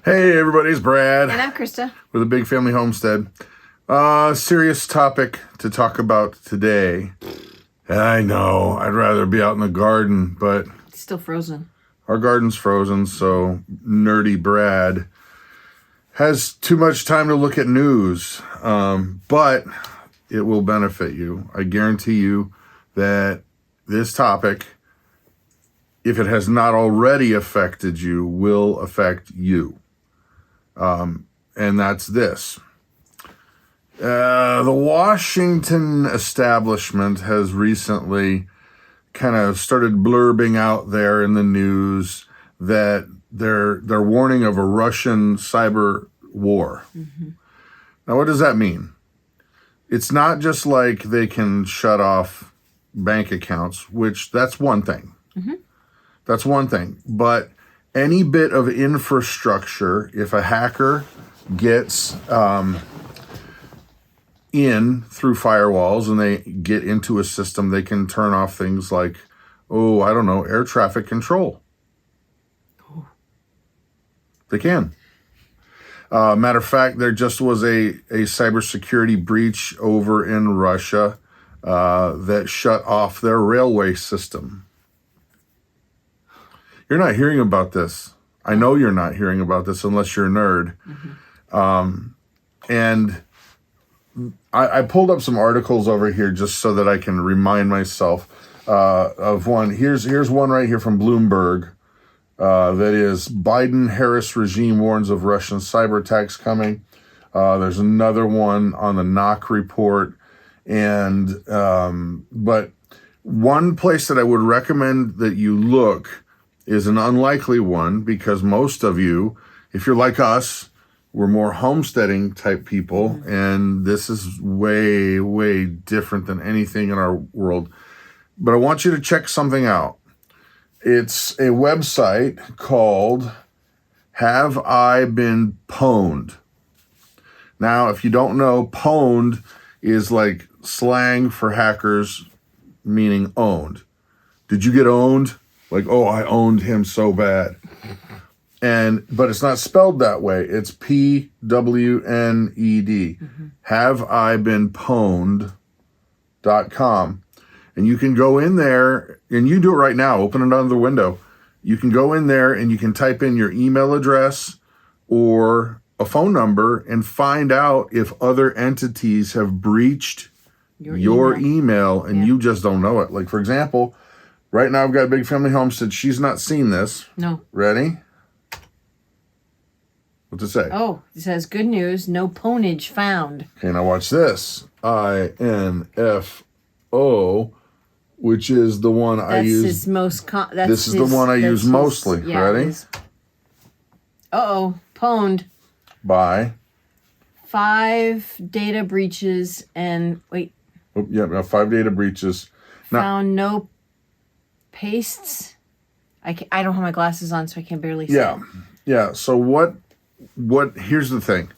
Hey everybody, it's Brad. And I'm Christa. With a Big Family Homestead. Serious topic to talk about today. I know, I'd rather be out in the garden, but It's still frozen. our garden's frozen, so nerdy Brad has too much time to look at news. But it will benefit you. I guarantee you that this topic, if it has not already affected you, will affect you. And that's this. The Washington establishment has recently kind of started blurbing out there in the news that they're warning of a Russian cyber war. Mm-hmm. Now, what does that mean? It's not just like they can shut off bank accounts, which that's one thing. Mm-hmm. That's one thing. But any bit of infrastructure, if a hacker gets in through firewalls and they get into a system, they can turn off things like, air traffic control. Oh. They can. Matter of fact, there just was a cybersecurity breach over in Russia that shut off their railway system. You're not hearing about this. I know you're not hearing about this unless you're a nerd. Mm-hmm. And I pulled up some articles over here just so that I can remind myself of one. Here's one right here from Bloomberg. That is, Biden-Harris regime warns of Russian cyber attacks coming. There's another one on the knock report. But one place that I would recommend that you look is an unlikely one, because most of you, if you're like us, we're more homesteading type people, mm-hmm. and this is way, way different than anything in our world. But I want you to check something out. It's a website called Have I Been Pwned? Now, if you don't know, pwned is like slang for hackers, meaning owned. Did you get owned? Like, I owned him so bad. But it's not spelled that way. It's Pwned. Mm-hmm. Have I been pwned.com. And you can go in there, and you do it right now. Open it on the window. You can go in there and you can type in your email address or a phone number and find out if other entities have breached your email and you just don't know it. Like, for example, right now I've got a Big Family Homestead. She's not seen this. No. Ready? What's it say? Oh, it says good news, no pwnage found. Okay, now watch this. INFO, which is the one I use. This is the one I use mostly. Ready? Pwned. By 5 data breaches and wait. 5 data breaches. Found no pastes. I don't have my glasses on, so I can barely see. Yeah. So what? Here's the thing.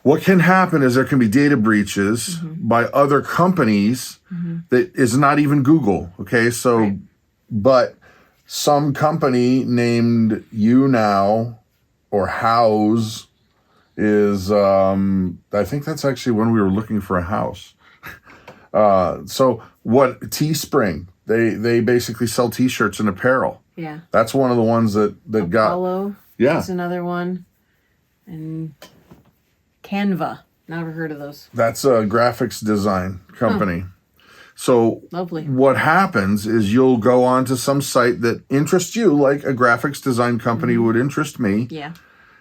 What can happen is there can be data breaches mm-hmm. by other companies mm-hmm. that is not even Google. Okay, so, right. But some company named YouNow or House is, I think that's actually when we were looking for a house. So what, Teespring, they basically sell T-shirts and apparel. Yeah. That's one of the ones that Apollo, got. Yeah. That's another one. And Canva. Never heard of those. That's a graphics design company. So lovely. What happens is you'll go on to some site that interests you, like a graphics design company mm-hmm. would interest me. Yeah.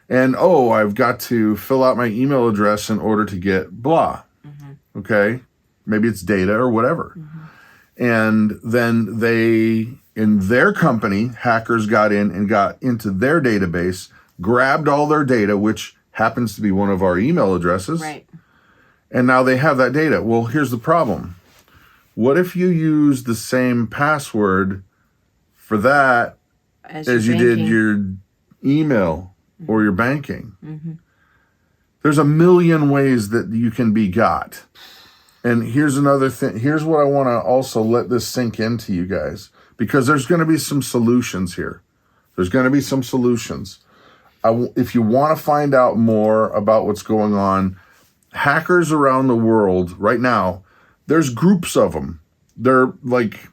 And, I've got to fill out my email address in order to get blah. Mm-hmm. Okay? Maybe it's data or whatever. Mm-hmm. And then in their company, hackers got in and got into their database, grabbed all their data, which happens to be one of our email addresses. Right. And now they have that data. Well, here's the problem. What if you use the same password for that as you did your email mm-hmm. or your banking? Mm-hmm. There's a million ways that you can be got. And here's another thing. Here's what I want to also let this sink into you guys, because there's going to be some solutions here. There's going to be some solutions. if you want to find out more about what's going on, hackers around the world right now, there's groups of them. They're like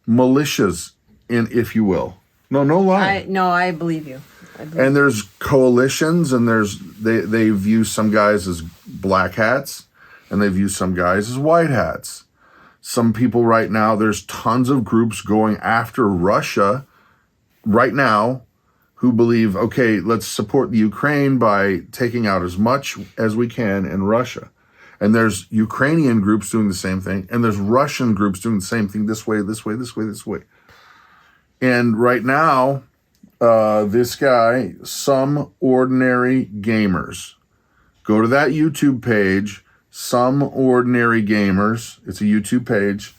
militias, if you will. No lie. I believe you. And there's coalitions, and they view some guys as black hats, and they view some guys as white hats. Some people right now, there's tons of groups going after Russia right now who believe, okay, let's support the Ukraine by taking out as much as we can in Russia. And there's Ukrainian groups doing the same thing, and there's Russian groups doing the same thing this way. And right now, this guy, Some Ordinary Gamers, go to that YouTube page, Some Ordinary Gamers. It's a YouTube page,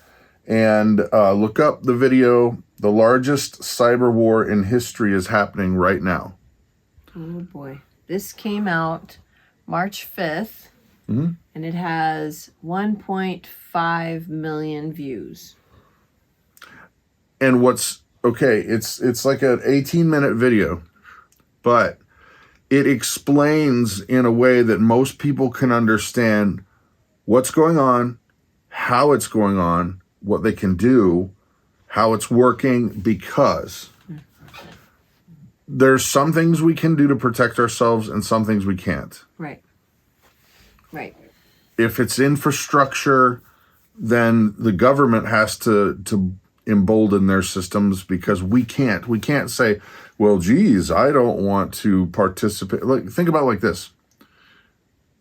and look up the video. The largest cyber war in history is happening right now. Oh boy. This came out March 5th, and it has 1.5 million views. And what's okay, it's like an 18-minute video, but it explains in a way that most people can understand what's going on, how it's going on, what they can do, how it's working, because there's some things we can do to protect ourselves and some things we can't. Right. If it's infrastructure, then the government has to embolden their systems, because we can't say, well, geez, I don't want to participate. Like, think about it like this.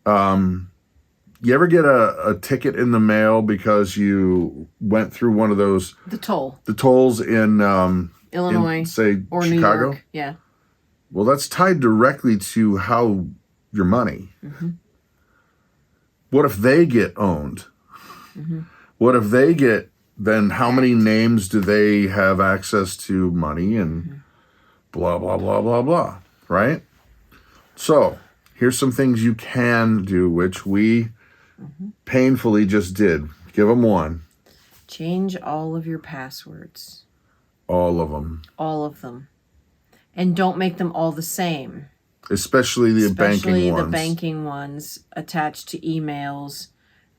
You ever get a ticket in the mail because you went through one of those the tolls in Illinois, say or Chicago? New York? Yeah. Well, that's tied directly to how your money. What if they get owned? What if they get, then how many names do they have access to money and blah, blah, blah, blah, blah, right? So here's some things you can do, which we painfully just did. Give them one. Change all of your passwords. All of them. All of them. And don't make them all the same. Especially the banking ones attached to emails,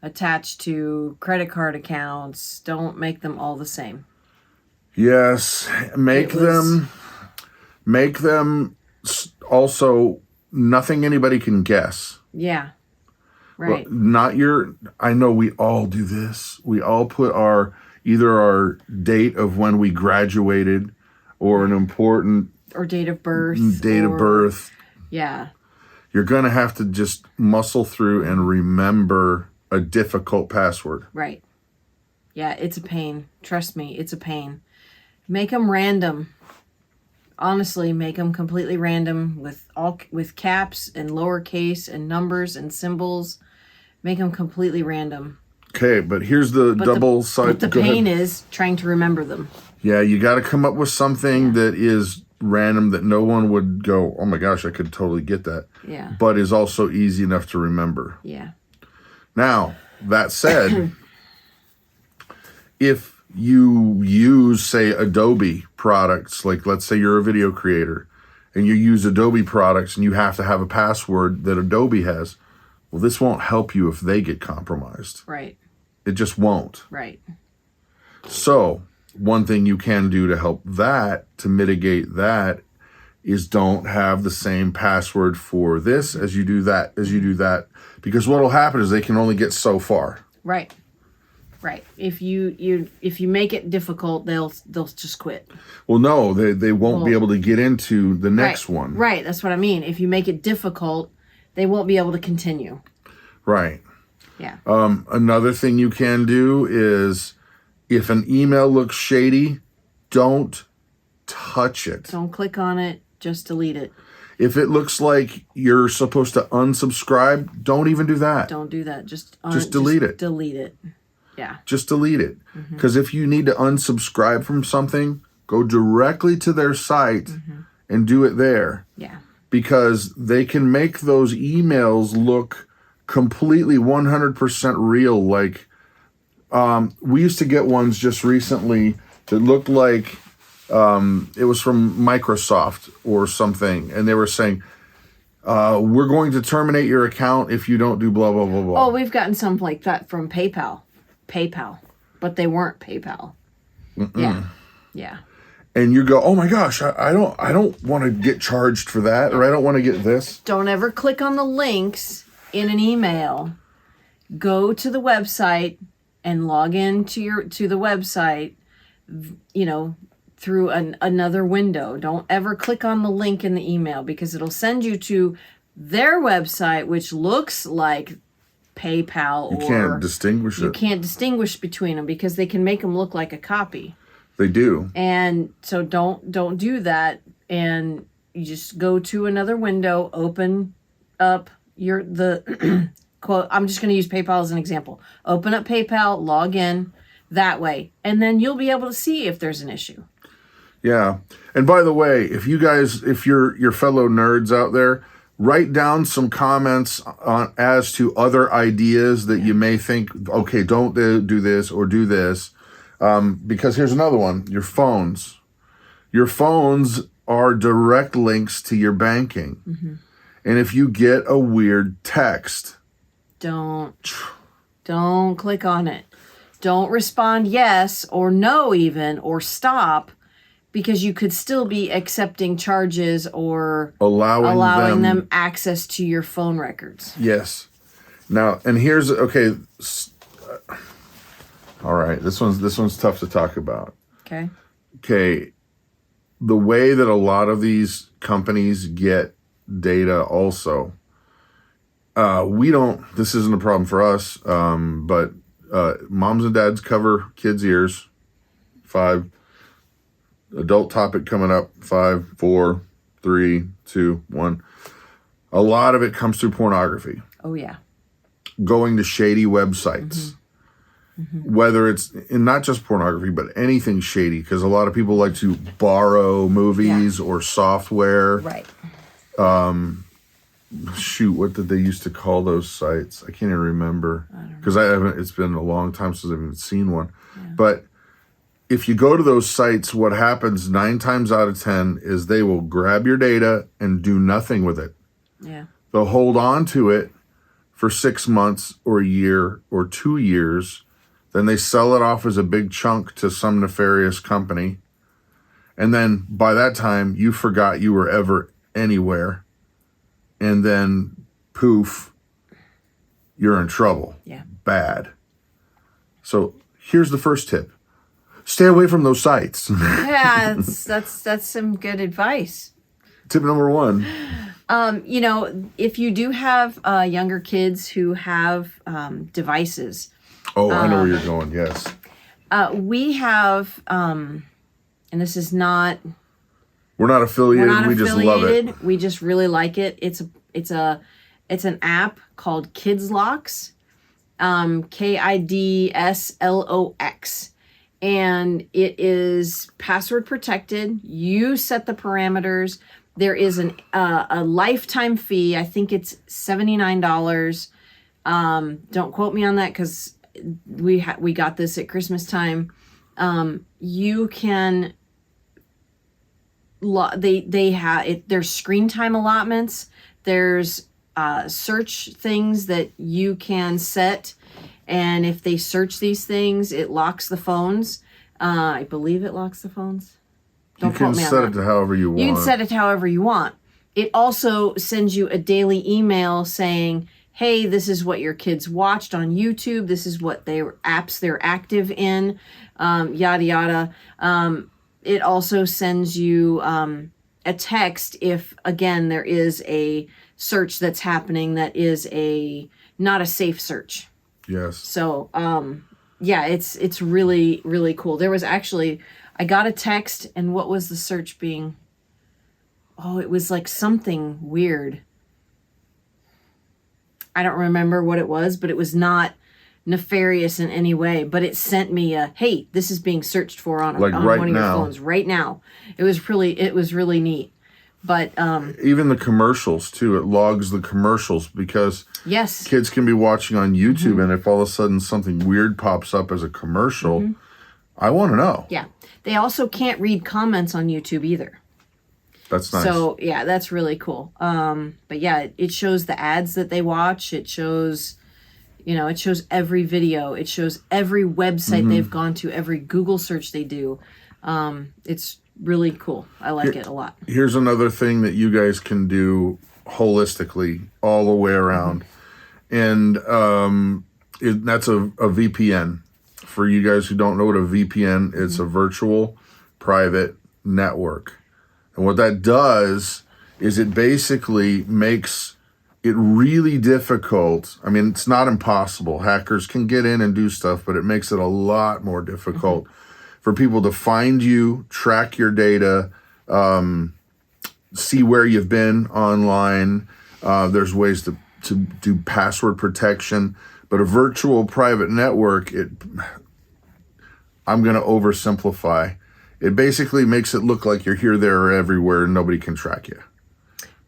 attached to credit card accounts. Don't make them all the same. Yes. Make them also nothing anybody can guess. Yeah. Right. Well, I know we all do this. We all put either our date of when we graduated or an important... Or date of birth. Yeah. You're going to have to just muscle through and remember a difficult password. Right. Yeah, it's a pain. Trust me, it's a pain. Make them random. Honestly, make them completely random with caps and lowercase and numbers and symbols. Make them completely random. Okay, but here's the double side. But the pain is trying to remember them. Yeah, you got to come up with something that is random, that no one would go, oh my gosh, I could totally get that. Yeah. But is also easy enough to remember. Yeah. Now, that said, if you use, say, Adobe products, like let's say you're a video creator and you use Adobe products and you have to have a password that Adobe has, well, this won't help you if they get compromised. Right. It just won't. Right. So one thing you can do to help that, to mitigate that, is don't have the same password for this as you do that, because what will happen is they can only get so far. Right. If you make it difficult, they'll just quit. Well, no, they won't be able to get into the next one. Right. That's what I mean. If you make it difficult, they won't be able to continue. Right. Yeah. Another thing you can do is, if an email looks shady, don't touch it. Don't click on it. Just delete it. If it looks like you're supposed to unsubscribe, don't even do that. Don't do that. Just delete it. Delete it. Yeah. Just delete it. Because if you need to unsubscribe from something, go directly to their site and do it there. Yeah. Because they can make those emails look completely 100% real. Like, we used to get ones just recently that looked like It was from Microsoft or something, and they were saying, we're going to terminate your account if you don't do blah, blah, blah, blah. Oh, we've gotten some like that from PayPal, but they weren't PayPal. Yeah. And you go, oh my gosh, I don't want to get charged for that, or I don't want to get this. Don't ever click on the links in an email. Go to the website and log in to the website, through another window. Don't ever click on the link in the email, because it'll send you to their website, which looks like PayPal. You can't distinguish it. You can't distinguish between them because they can make them look like a copy. They do. And so don't do that. And you just go to another window, open up the quote. I'm just going to use PayPal as an example. Open up PayPal, log in that way, and then you'll be able to see if there's an issue. Yeah. And by the way, if you're fellow nerds out there, write down some comments as to other ideas that you may think, okay, don't do this or do this. Because here's another one, your phones. Your phones are direct links to your banking. Mm-hmm. And if you get a weird text, don't click on it. Don't respond yes or no even, or stop, because you could still be accepting charges or allowing them access to your phone records. Yes. Now, and here's, okay, all right, this one's tough to talk about. Okay. The way that a lot of these companies get data also, this isn't a problem for us, but moms and dads cover kids' ears. 5. Adult topic coming up. 5, 4, 3, 2, 1. A lot of it comes through pornography. Oh, yeah. Going to shady websites. Mm-hmm. Whether it's not just pornography, but anything shady, because a lot of people like to borrow movies or software. Right. Shoot, what did they used to call those sites? I can't even remember, because it's been a long time since I've even seen one. Yeah. But if you go to those sites, what happens 9 times out of 10 is they will grab your data and do nothing with it. Yeah. They'll hold on to it for 6 months or a year or 2 years. Then they sell it off as a big chunk to some nefarious company. And then by that time, you forgot you were ever anywhere. And then, poof, you're in trouble. Yeah. Bad. So here's the first tip. Stay away from those sites. Yeah, that's some good advice. Tip number 1. If you do have younger kids who have devices. Oh, I know where you're going, yes. We have, and this is not... We're not affiliated. We just love it. We just really like it. It's an app called Kids Locks, KIDSLOX, and it is password protected. You set the parameters. There is a lifetime fee. I think it's $79. Don't quote me on that, because we got this at Christmas time. You can. They have it. There's screen time allotments. There's search things that you can set, and if they search these things, it locks the phones. I believe it locks the phones. Don't quote me on that. You can set it to however you want. You can set it however you want. It also sends you a daily email saying, hey, this is what your kids watched on YouTube. This is what apps they're active in, yada, yada. It also sends you a text if, again, there is a search that's happening that is not a safe search. Yes. So, it's really, really cool. There was actually, I got a text, and what was the search being? Oh, it was like something weird. I don't remember what it was, but it was not nefarious in any way. But it sent me a, hey, this is being searched for on one of your phones right now. It was really neat. But even the commercials too, it logs the commercials, because kids can be watching on YouTube, and if all of a sudden something weird pops up as a commercial, I want to know. Yeah. They also can't read comments on YouTube either. That's nice. So, yeah, that's really cool. But yeah, it shows the ads that they watch. It shows, you know, it shows every video. It shows every website they've gone to, every Google search they do. It's really cool. I like it a lot. Here's another thing that you guys can do holistically all the way around. And that's a VPN. For you guys who don't know what a VPN, it's a virtual private network. And what that does is it basically makes it really difficult. I mean, it's not impossible. Hackers can get in and do stuff, but it makes it a lot more difficult for people to find you, track your data, see where you've been online. There's ways to do password protection, but a virtual private network, I'm going to oversimplify. It basically makes it look like you're here, there, or everywhere, and nobody can track you.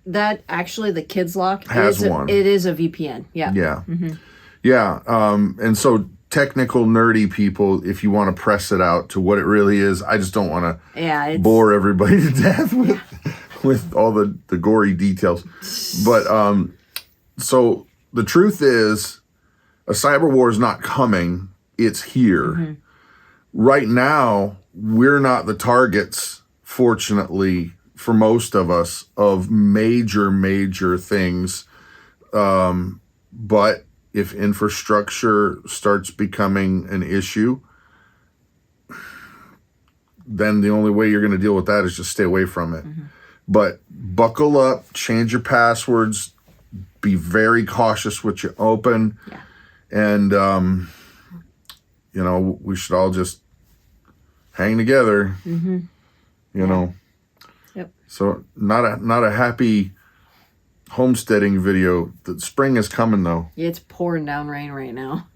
That actually, the Kids Lock has one. It is a VPN. Yeah. Yeah. Yeah. And so technical, nerdy people, if you want to press it out to what it really is, I just don't want to bore everybody to death with all the gory details. But so the truth is, a cyber war is not coming. It's here. Right now, we're not the targets, fortunately, for most of us, of major things. But if infrastructure starts becoming an issue, then the only way you're going to deal with that is just stay away from it. But buckle up, change your passwords, be very cautious what you open. And, you know, we should all just hang together, you know. So not a happy homesteading video. The spring is coming, though. Yeah, it's pouring down rain right now.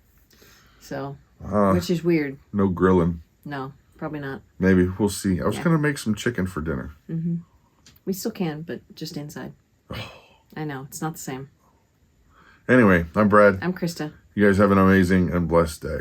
So, which is weird. No grilling. No, probably not. Maybe. We'll see. I was going to make some chicken for dinner. We still can, but just inside. I know. It's not the same. Anyway, I'm Brad. I'm Krista. You guys have an amazing and blessed day.